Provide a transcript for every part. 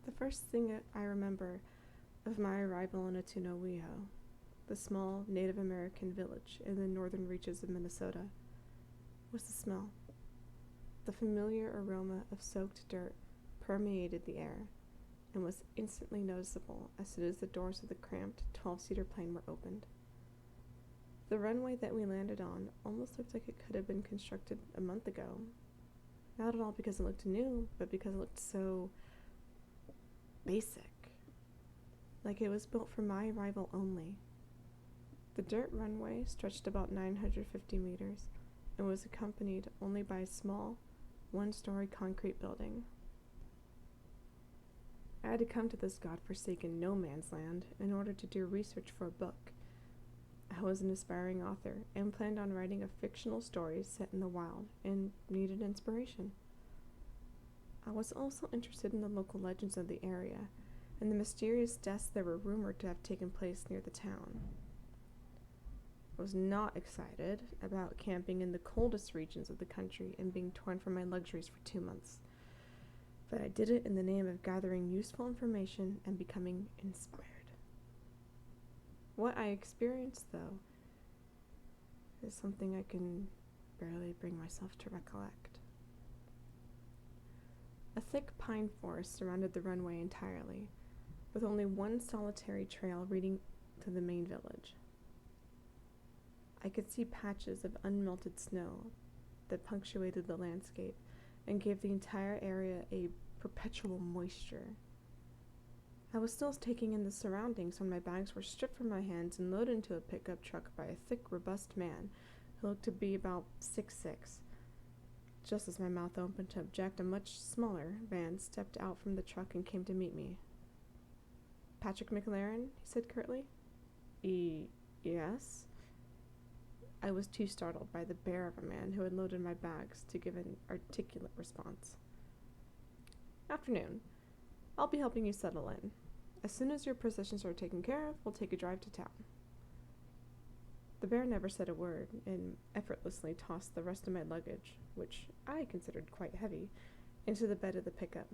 The first thing I remember of my arrival in Atunowiho, the small Native American village in the northern reaches of Minnesota, was the smell. The familiar aroma of soaked dirt permeated the air and was instantly noticeable as soon as the doors of the cramped 12-seater plane were opened. The runway that we landed on almost looked like it could have been constructed a month ago. Not at all because it looked new, but because it looked so basic. Like it was built for my arrival only. The dirt runway stretched about 950 meters and was accompanied only by a small, one-story concrete building. I had to come to this godforsaken no-man's land in order to do research for a book. I was an aspiring author and planned on writing a fictional story set in the wild and needed inspiration. I was also interested in the local legends of the area and the mysterious deaths that were rumored to have taken place near the town. I was not excited about camping in the coldest regions of the country and being torn from my luxuries for 2 months, but I did it in the name of gathering useful information and becoming inspired. What I experienced, though, is something I can barely bring myself to recollect. A thick pine forest surrounded the runway entirely, with only one solitary trail leading to the main village. I could see patches of unmelted snow that punctuated the landscape and gave the entire area a perpetual moisture. I was still taking in the surroundings when my bags were stripped from my hands and loaded into a pickup truck by a thick, robust man who looked to be about 6'6". Just as my mouth opened to object, a much smaller man stepped out from the truck and came to meet me. "Patrick McLaren?" he said curtly. Yes?" I was too startled by the bear of a man who had loaded my bags to give an articulate response. "Afternoon. I'll be helping you settle in. As soon as your possessions are taken care of, we'll take a drive to town." The bear never said a word and effortlessly tossed the rest of my luggage, which I considered quite heavy, into the bed of the pickup.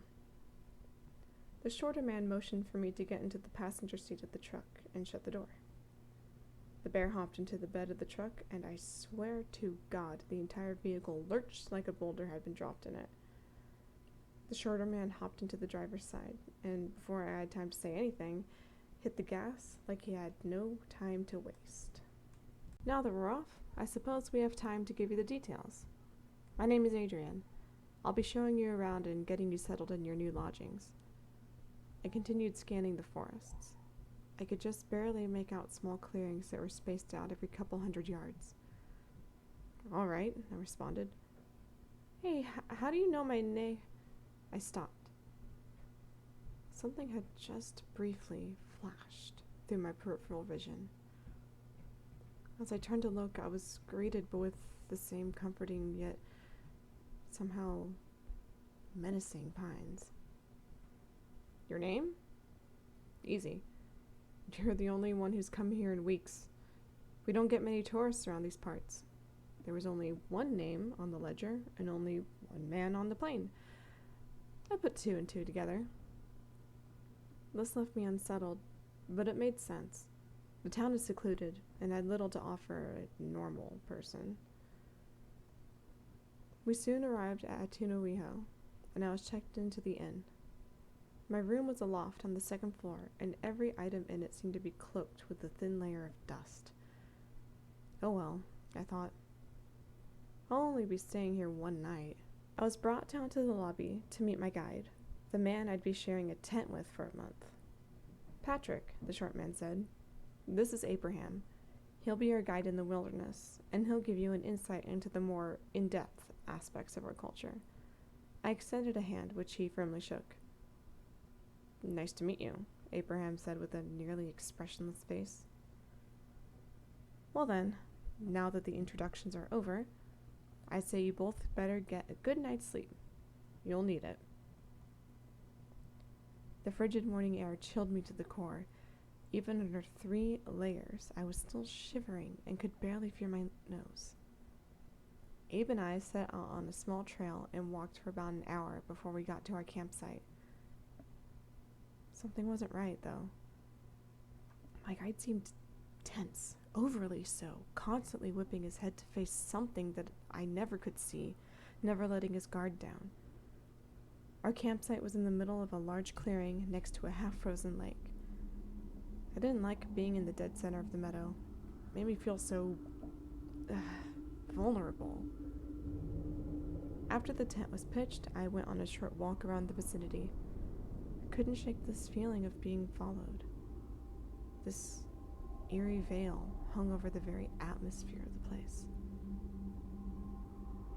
The shorter man motioned for me to get into the passenger seat of the truck and shut the door. The bear hopped into the bed of the truck, and I swear to God the entire vehicle lurched like a boulder had been dropped in it. The shorter man hopped into the driver's side, and before I had time to say anything, hit the gas like he had no time to waste. "Now that we're off, I suppose we have time to give you the details. My name is Adrian. I'll be showing you around and getting you settled in your new lodgings." I continued scanning the forests. I could just barely make out small clearings that were spaced out every couple hundred yards. "All right," I responded. "Hey, how do you know my name?" I stopped. Something had just briefly flashed through my peripheral vision. As I turned to look, I was greeted with the same comforting yet somehow menacing pines. "Your name? Easy. You're the only one who's come here in weeks. We don't get many tourists around these parts. There was only one name on the ledger and only one man on the plane. I put 2 and 2 together." This left me unsettled, but it made sense. The town is secluded and had little to offer a normal person. We soon arrived at Atunowiho, and I was checked into the inn. My room was a loft on the second floor, and every item in it seemed to be cloaked with a thin layer of dust. Oh well, I thought. I'll only be staying here one night. I was brought down to the lobby to meet my guide, the man I'd be sharing a tent with for a month. "Patrick," the short man said. "This is Abraham. He'll be your guide in the wilderness, and he'll give you an insight into the more in-depth aspects of our culture." I extended a hand, which he firmly shook. "Nice to meet you," Abraham said with a nearly expressionless face. "Well then, now that the introductions are over, I'd say you both better get a good night's sleep. You'll need it." The frigid morning air chilled me to the core. Even under 3 layers, I was still shivering and could barely feel my nose. Abe and I set out on a small trail and walked for about an hour before we got to our campsite. Something wasn't right, though. My guide seemed tense, overly so, constantly whipping his head to face something that I never could see, never letting his guard down. Our campsite was in the middle of a large clearing next to a half-frozen lake. I didn't like being in the dead center of the meadow. It made me feel so vulnerable. After the tent was pitched, I went on a short walk around the vicinity. I couldn't shake this feeling of being followed. This eerie veil hung over the very atmosphere of the place.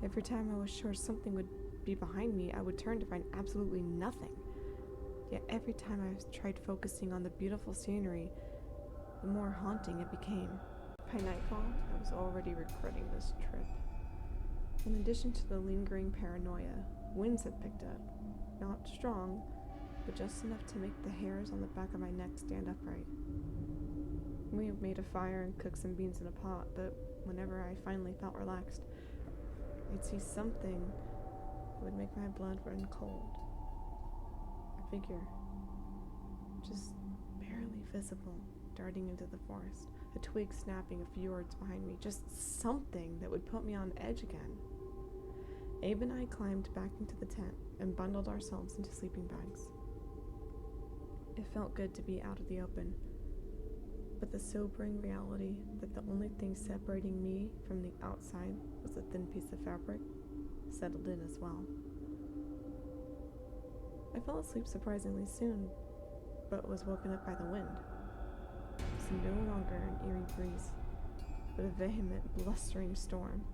Every time I was sure something would be behind me, I would turn to find absolutely nothing. Yet every time I tried focusing on the beautiful scenery, the more haunting it became. By nightfall, I was already regretting this trip. In addition to the lingering paranoia, winds had picked up. Not strong, but just enough to make the hairs on the back of my neck stand upright. We made a fire and cooked some beans in a pot, but whenever I finally felt relaxed, I'd see something that would make my blood run cold. A figure, just barely visible, darting into the forest, a twig snapping a few yards behind me, just something that would put me on edge again. Abe and I climbed back into the tent and bundled ourselves into sleeping bags. It felt good to be out of the open, but the sobering reality that the only thing separating me from the outside was a thin piece of fabric settled in as well. I fell asleep surprisingly soon, but was woken up by the wind. It was no longer an eerie breeze, but a vehement, blustering storm.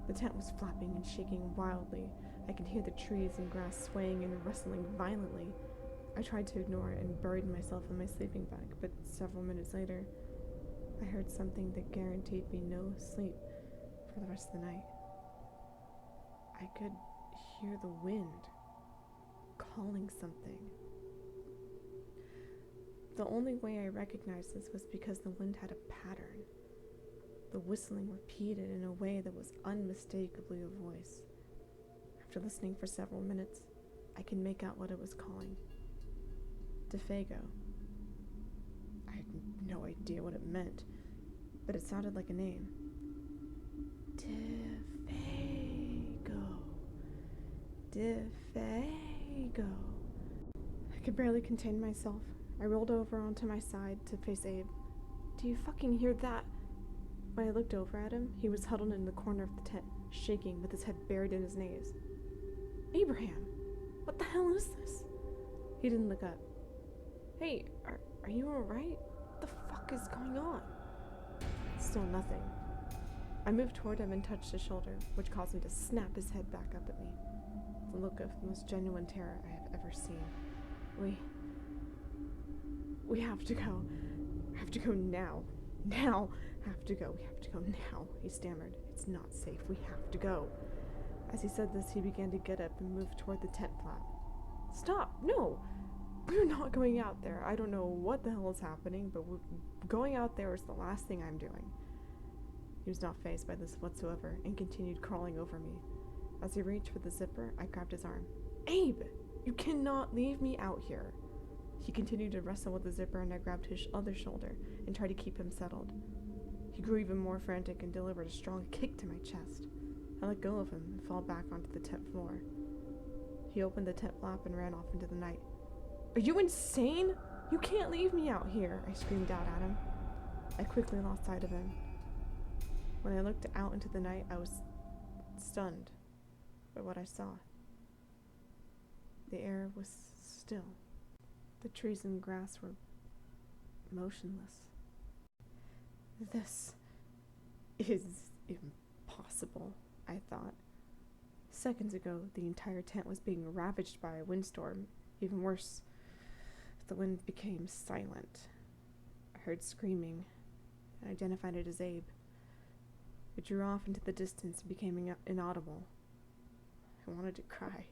The tent was flapping and shaking wildly. I could hear the trees and grass swaying and rustling violently. I tried to ignore it and buried myself in my sleeping bag, but several minutes later, I heard something that guaranteed me no sleep for the rest of the night. I could hear the wind calling something. The only way I recognized this was because the wind had a pattern. The whistling repeated in a way that was unmistakably a voice. After listening for several minutes, I could make out what it was calling. Defago. I had no idea what it meant, but it sounded like a name. Defago. I could barely contain myself. I rolled over onto my side to face Abe. Do you fucking hear that? When I looked over at him, he was huddled in the corner of the tent, shaking with his head buried in his knees. Abraham, what the hell is this? He didn't look up. Hey, are you alright? What the fuck is going on? Still nothing. I moved toward him and touched his shoulder, which caused him to snap his head back up at me. The look of the most genuine terror I have ever seen. We have to go. I have to go now. Now! Have to go. We have to go now, he stammered. It's not safe. We have to go. As he said this, he began to get up and move toward the tent flap. Stop! No! We're not going out there. I don't know what the hell is happening, but going out there is the last thing I'm doing. He was not fazed by this whatsoever and continued crawling over me. As he reached for the zipper, I grabbed his arm. Abe! You cannot leave me out here. He continued to wrestle with the zipper, and I grabbed his other shoulder and tried to keep him settled. He grew even more frantic and delivered a strong kick to my chest. I let go of him and fell back onto the tent floor. He opened the tent flap and ran off into the night. Are you insane? You can't leave me out here, I screamed out at him. I quickly lost sight of him. When I looked out into the night, I was stunned by what I saw. The air was still. The trees and grass were motionless. This is impossible, I thought. Seconds ago, the entire tent was being ravaged by a windstorm. Even worse, the wind became silent. I heard screaming and identified it as Abe. It drew off into the distance and became inaudible. I wanted to cry.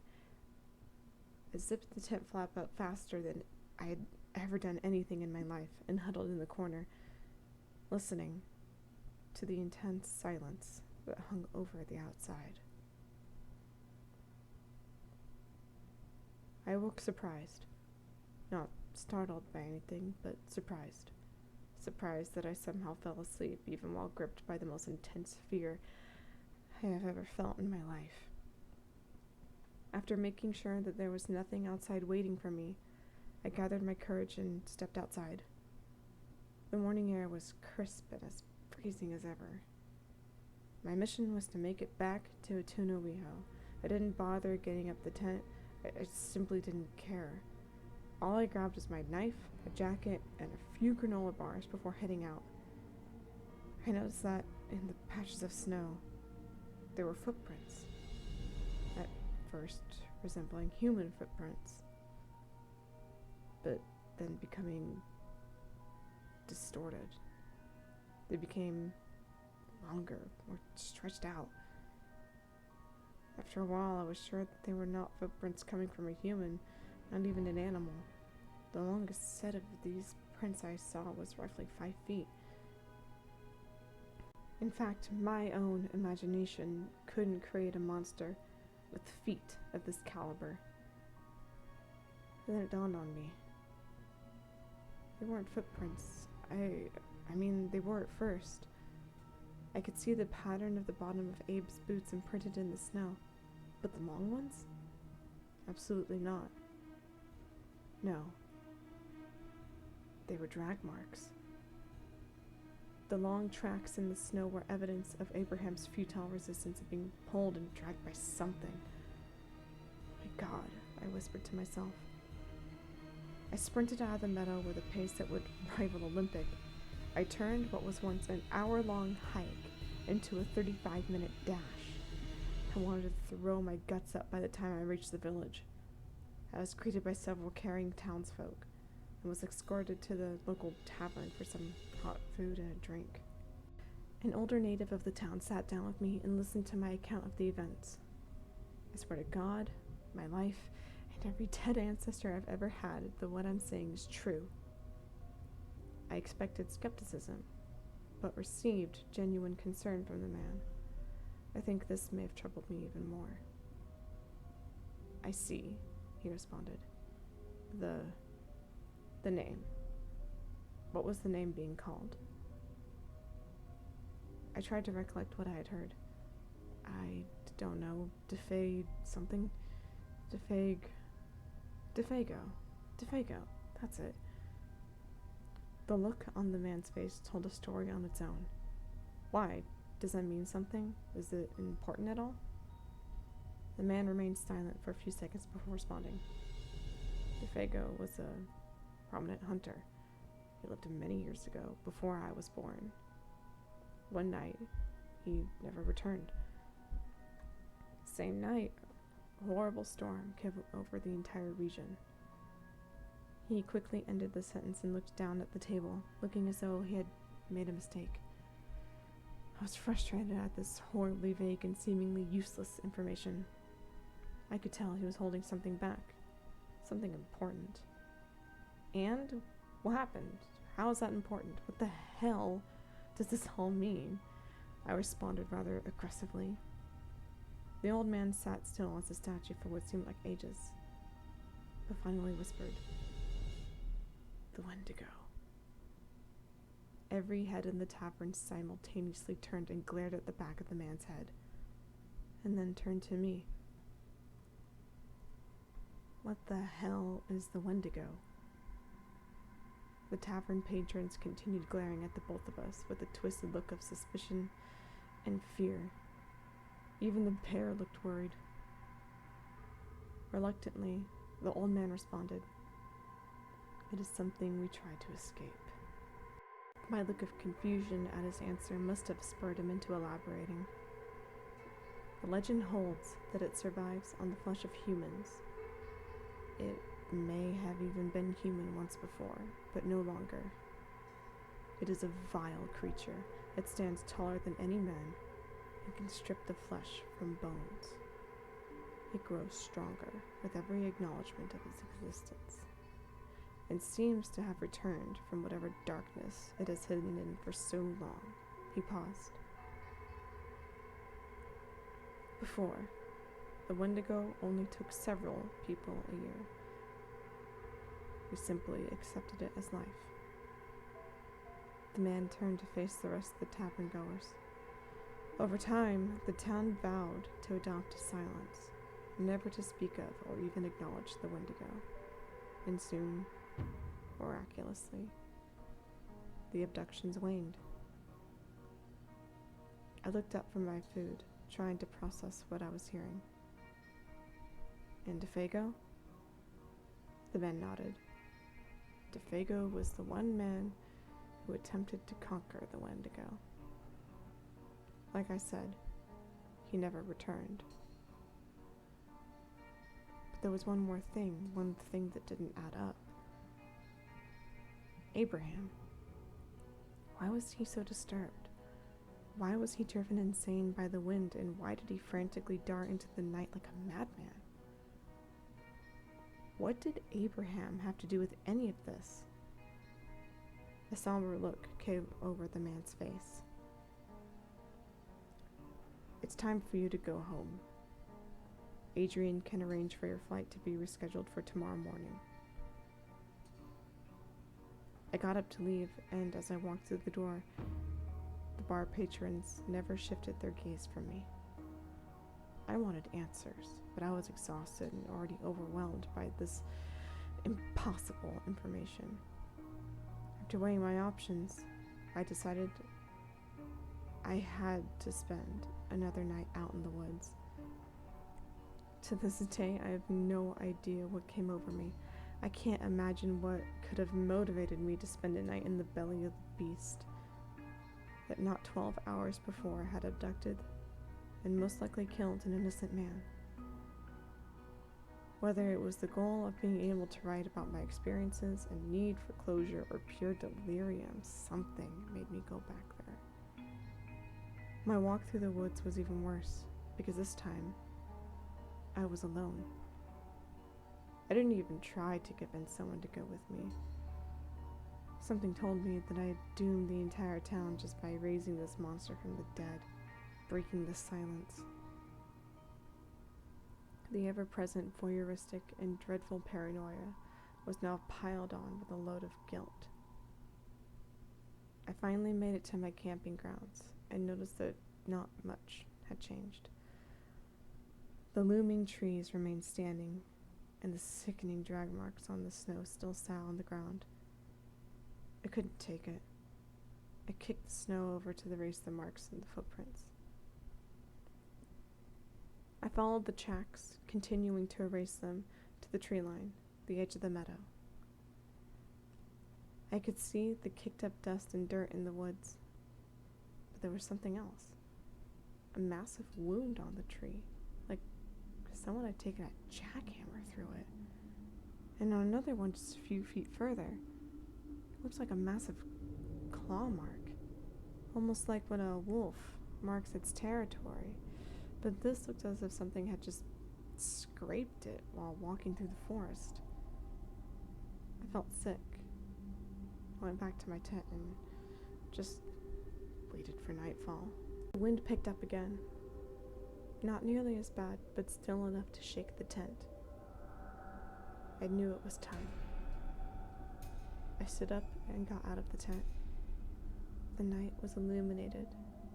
I zipped the tent flap up faster than I had ever done anything in my life and huddled in the corner, listening to the intense silence that hung over the outside. I awoke surprised. Not startled by anything, but surprised. Surprised that I somehow fell asleep, even while gripped by the most intense fear I have ever felt in my life. After making sure that there was nothing outside waiting for me, I gathered my courage and stepped outside. The morning air was crisp and as freezing as ever. My mission was to make it back to Atunuiho. I didn't bother getting up the tent. I simply didn't care. All I grabbed was my knife, a jacket, and a few granola bars before heading out. I noticed that in the patches of snow, there were footprints. At first resembling human footprints, but then becoming distorted. They became longer, more stretched out. After a while, I was sure that they were not footprints coming from a human, not even an animal. The longest set of these prints I saw was roughly 5 feet. In fact, my own imagination couldn't create a monster with feet of this caliber. Then it dawned on me. They weren't footprints. I mean, they were at first. I could see the pattern of the bottom of Abe's boots imprinted in the snow. But the long ones? Absolutely not. No. They were drag marks. The long tracks in the snow were evidence of Abraham's futile resistance of being pulled and dragged by something. My God, I whispered to myself. I sprinted out of the meadow with a pace that would rival Olympic. I turned what was once an hour-long hike into a 35-minute dash. I wanted to throw my guts up by the time I reached the village. I was greeted by several caring townsfolk and was escorted to the local tavern for some hot food and a drink. An older native of the town sat down with me and listened to my account of the events. I swear to God, my life, and every dead ancestor I've ever had that what I'm saying is true. I expected skepticism, but received genuine concern from the man. I think this may have troubled me even more. I see, he responded. The name. What was the name being called? I tried to recollect what I had heard. I don't know, something? Defago, that's it. The look on the man's face told a story on its own. Why? Does that mean something? Is it important at all? The man remained silent for a few seconds before responding. Defago was a prominent hunter. He lived many years ago, before I was born. One night, he never returned. Same night, a horrible storm came over the entire region. He quickly ended the sentence and looked down at the table, looking as though he had made a mistake. I was frustrated at this horribly vague and seemingly useless information. I could tell he was holding something back, something important. And what happened? How is that important? What the hell does this all mean? I responded rather aggressively. The old man sat still as a statue for what seemed like ages, but finally whispered, "The Wendigo." Every head in the tavern simultaneously turned and glared at the back of the man's head, and then turned to me. What the hell is the Wendigo? The tavern patrons continued glaring at the both of us with a twisted look of suspicion and fear. Even the pair looked worried. Reluctantly, the old man responded, "It is something we try to escape." My look of confusion at his answer must have spurred him into elaborating. The legend holds that it survives on the flesh of humans. It may have even been human once before, but no longer. It is a vile creature. It stands taller than any man and can strip the flesh from bones. It grows stronger with every acknowledgement of its existence, and seems to have returned from whatever darkness it has hidden in for so long. He paused. Before, the Wendigo only took several people a year. We simply accepted it as life. The man turned to face the rest of the tavern goers. Over time, the town vowed to adopt a silence, never to speak of or even acknowledge the Wendigo. And soon, miraculously, the abductions waned. I looked up from my food, trying to process what I was hearing. And DeFago? The man nodded. DeFago was the one man who attempted to conquer the Wendigo. Like I said, he never returned. But there was one more thing, one thing that didn't add up. Abraham. Why was he so disturbed? Why was he driven insane by the wind, and why did he frantically dart into the night like a madman? What did Abraham have to do with any of this? A somber look came over the man's face. It's time for you to go home. Adrian can arrange for your flight to be rescheduled for tomorrow morning. I got up to leave, and as I walked through the door, the bar patrons never shifted their gaze from me. I wanted answers, but I was exhausted and already overwhelmed by this impossible information. After weighing my options, I decided I had to spend another night out in the woods. To this day, I have no idea what came over me. I can't imagine what could have motivated me to spend a night in the belly of the beast that not 12 hours before had abducted and most likely killed an innocent man. Whether it was the goal of being able to write about my experiences and need for closure or pure delirium, something made me go back there. My walk through the woods was even worse, because this time, I was alone. I didn't even try to convince someone to go with me. Something told me that I had doomed the entire town just by raising this monster from the dead, breaking the silence. The ever-present voyeuristic and dreadful paranoia was now piled on with a load of guilt. I finally made it to my camping grounds and noticed that not much had changed. The looming trees remained standing, and the sickening drag marks on the snow still sat on the ground. I couldn't take it. I kicked the snow over to erase the marks and the footprints. I followed the tracks, continuing to erase them to the tree line, the edge of the meadow. I could see the kicked up dust and dirt in the woods, but there was something else. A massive wound on the tree, like someone had taken a jackhammer through it. And on another one just a few feet further, it looks like a massive claw mark, almost like when a wolf marks its territory. But this looked as if something had just scraped it while walking through the forest. I felt sick. I went back to my tent and just waited for nightfall. The wind picked up again. Not nearly as bad, but still enough to shake the tent. I knew it was time. I stood up and got out of the tent. The night was illuminated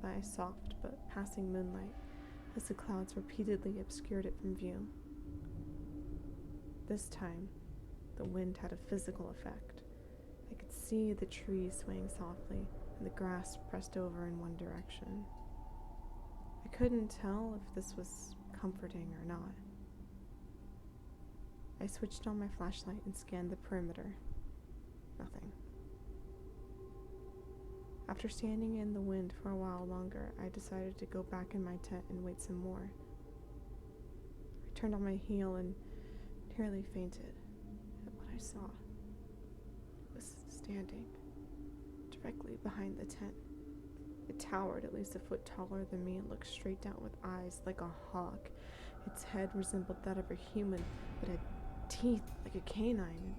by a soft but passing moonlight as the clouds repeatedly obscured it from view. This time, the wind had a physical effect. I could see the trees swaying softly and the grass pressed over in one direction. I couldn't tell if this was comforting or not. I switched on my flashlight and scanned the perimeter. Nothing. After standing in the wind for a while longer, I decided to go back in my tent and wait some more. I turned on my heel and nearly fainted at what I saw. It was standing directly behind the tent. It towered at least a foot taller than me and looked straight down with eyes like a hawk. Its head resembled that of a human, but had teeth like a canine.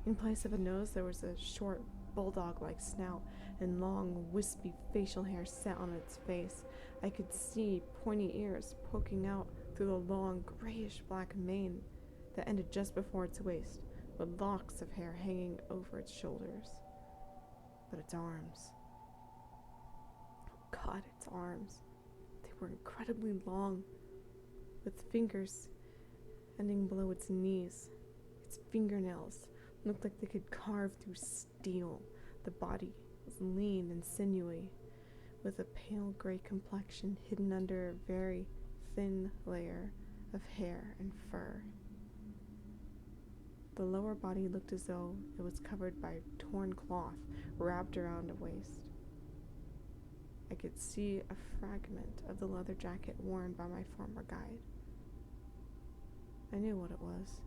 In place of a nose, there was a short, bulldog-like snout and long, wispy facial hair set on its face. I could see pointy ears poking out through the long, grayish-black mane that ended just before its waist, with locks of hair hanging over its shoulders. But its arms. God, its arms. They were incredibly long, with fingers ending below its knees. Its fingernails looked like they could carve through steel. The body was lean and sinewy, with a pale gray complexion hidden under a very thin layer of hair and fur. The lower body looked as though it was covered by torn cloth wrapped around a waist. I could see a fragment of the leather jacket worn by my former guide. I knew what it was.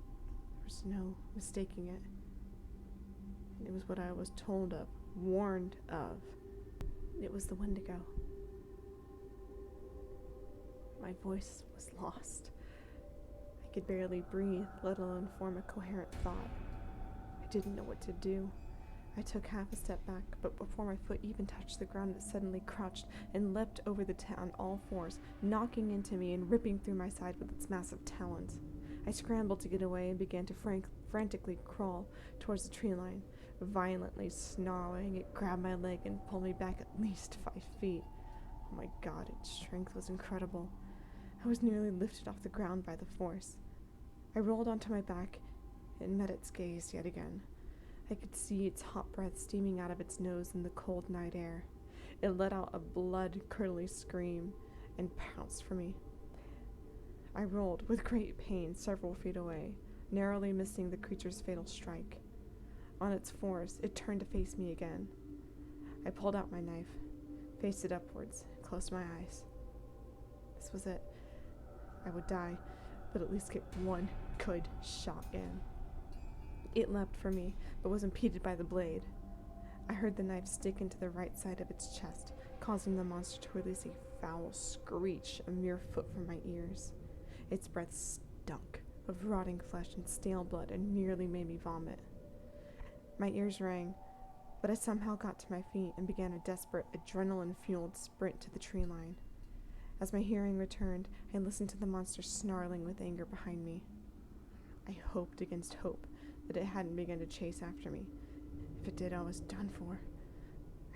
There was no mistaking it. It was what I was told of, warned of. It was the Wendigo. My voice was lost. I could barely breathe, let alone form a coherent thought. I didn't know what to do. I took half a step back, but before my foot even touched the ground, it suddenly crouched and leapt over the on all fours, knocking into me and ripping through my side with its massive talons. I scrambled to get away and began to frantically crawl towards the tree line. Violently snarling, it grabbed my leg and pulled me back at least 5 feet. Oh my God, its strength was incredible. I was nearly lifted off the ground by the force. I rolled onto my back and met its gaze yet again. I could see its hot breath steaming out of its nose in the cold night air. It let out a blood-curdling scream and pounced for me. I rolled with great pain several feet away, narrowly missing the creature's fatal strike. On its force, it turned to face me again. I pulled out my knife, faced it upwards, and closed my eyes. This was it. I would die, but at least get one good shot in. It leapt for me, but was impeded by the blade. I heard the knife stick into the right side of its chest, causing the monster to release a foul screech a mere foot from my ears. Its breath stunk of rotting flesh and stale blood and nearly made me vomit. My ears rang, but I somehow got to my feet and began a desperate, adrenaline-fueled sprint to the tree line. As my hearing returned, I listened to the monster snarling with anger behind me. I hoped against hope that it hadn't begun to chase after me. If it did, I was done for.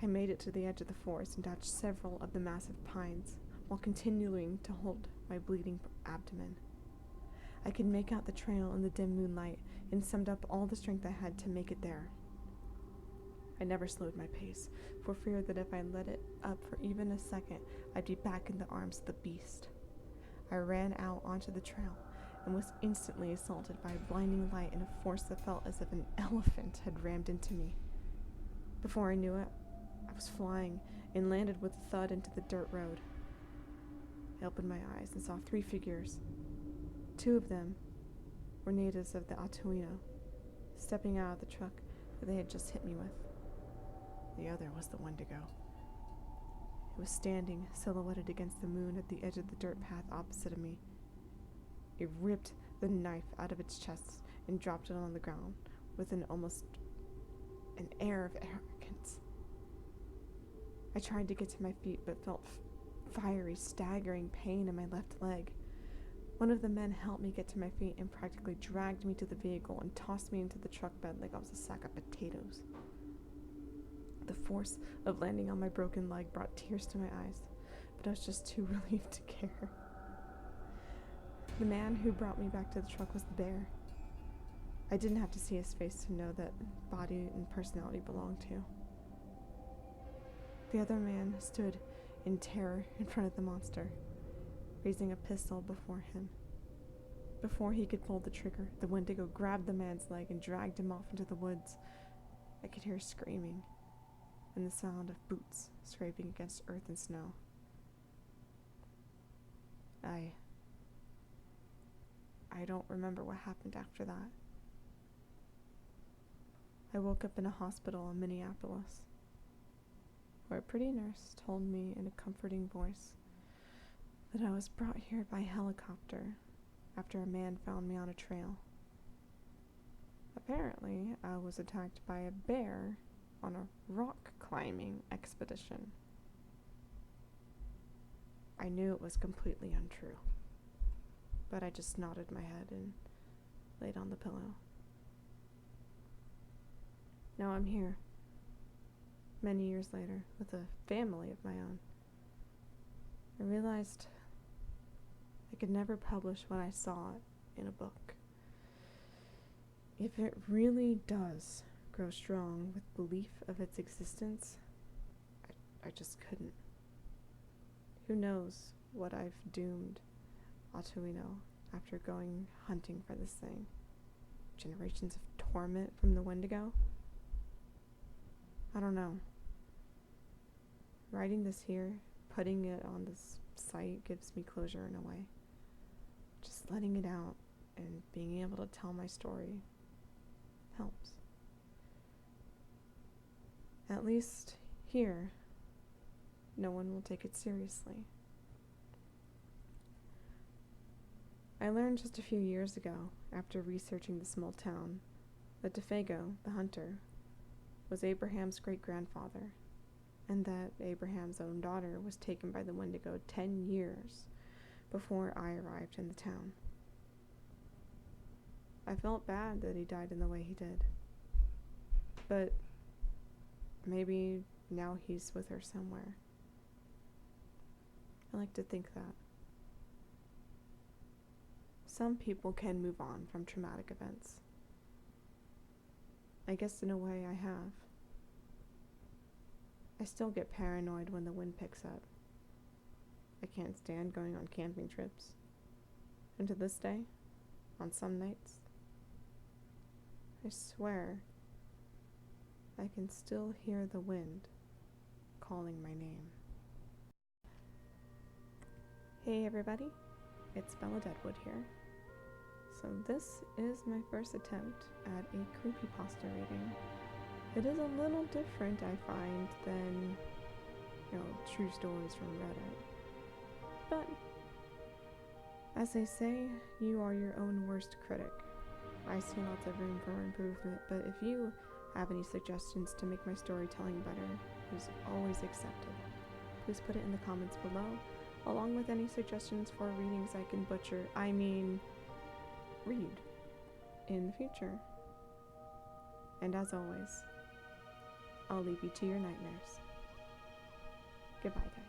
I made it to the edge of the forest and dodged several of the massive pines, while continuing to hold my bleeding abdomen. I could make out the trail in the dim moonlight and summed up all the strength I had to make it there. I never slowed my pace, for fear that if I let it up for even a second, I'd be back in the arms of the beast. I ran out onto the trail and was instantly assaulted by a blinding light and a force that felt as if an elephant had rammed into me. Before I knew it, I was flying and landed with a thud into the dirt road. I opened my eyes and saw 3 figures. 2 of them were natives of the Atuino, stepping out of the truck that they had just hit me with. The other was the Wendigo. It was standing silhouetted against the moon at the edge of the dirt path opposite of me. It ripped the knife out of its chest and dropped it on the ground with an air of arrogance. I tried to get to my feet but felt fiery, staggering pain in my left leg. One of the men helped me get to my feet and practically dragged me to the vehicle and tossed me into the truck bed like I was a sack of potatoes. The force of landing on my broken leg brought tears to my eyes, but I was just too relieved to care. The man who brought me back to the truck was the bear. I didn't have to see his face to know that body and personality belonged to. The other man stood in terror in front of the monster, raising a pistol before him. Before he could pull the trigger, the Wendigo grabbed the man's leg and dragged him off into the woods. I could hear screaming and the sound of boots scraping against earth and snow. I don't remember what happened after that. I woke up in a hospital in Minneapolis, where a pretty nurse told me in a comforting voice that I was brought here by helicopter after a man found me on a trail. Apparently, I was attacked by a bear on a rock climbing expedition. I knew it was completely untrue, but I just nodded my head and laid on the pillow. Now I'm here, many years later, with a family of my own. I realized I could never publish what I saw in a book. If it really does grow strong with belief of its existence, I just couldn't. Who knows what I've doomed Atuino after going hunting for this thing? Generations of torment from the Wendigo? I don't know. Writing this here, putting it on this site gives me closure in a way. Just letting it out and being able to tell my story helps. At least here, no one will take it seriously. I learned just a few years ago, after researching the small town, that Defago, the hunter, was Abraham's great-grandfather, and that Abraham's own daughter was taken by the Wendigo 10 years before I arrived in the town. I felt bad that he died in the way he did, but maybe now he's with her somewhere. I like to think that. Some people can move on from traumatic events. I guess in a way I have. I still get paranoid when the wind picks up. I can't stand going on camping trips. And to this day, on some nights, I swear I can still hear the wind calling my name. Hey everybody, it's Bella Deadwood here. So this is my first attempt at a CreepyPasta reading. It is a little different, I find, than, true stories from Reddit. But, as they say, you are your own worst critic. I see lots of room for improvement, but if you have any suggestions to make my storytelling better, is always accepted. Please put it in the comments below, along with any suggestions for readings I can read in the future. And as always, I'll leave you to your nightmares. Goodbye, guys.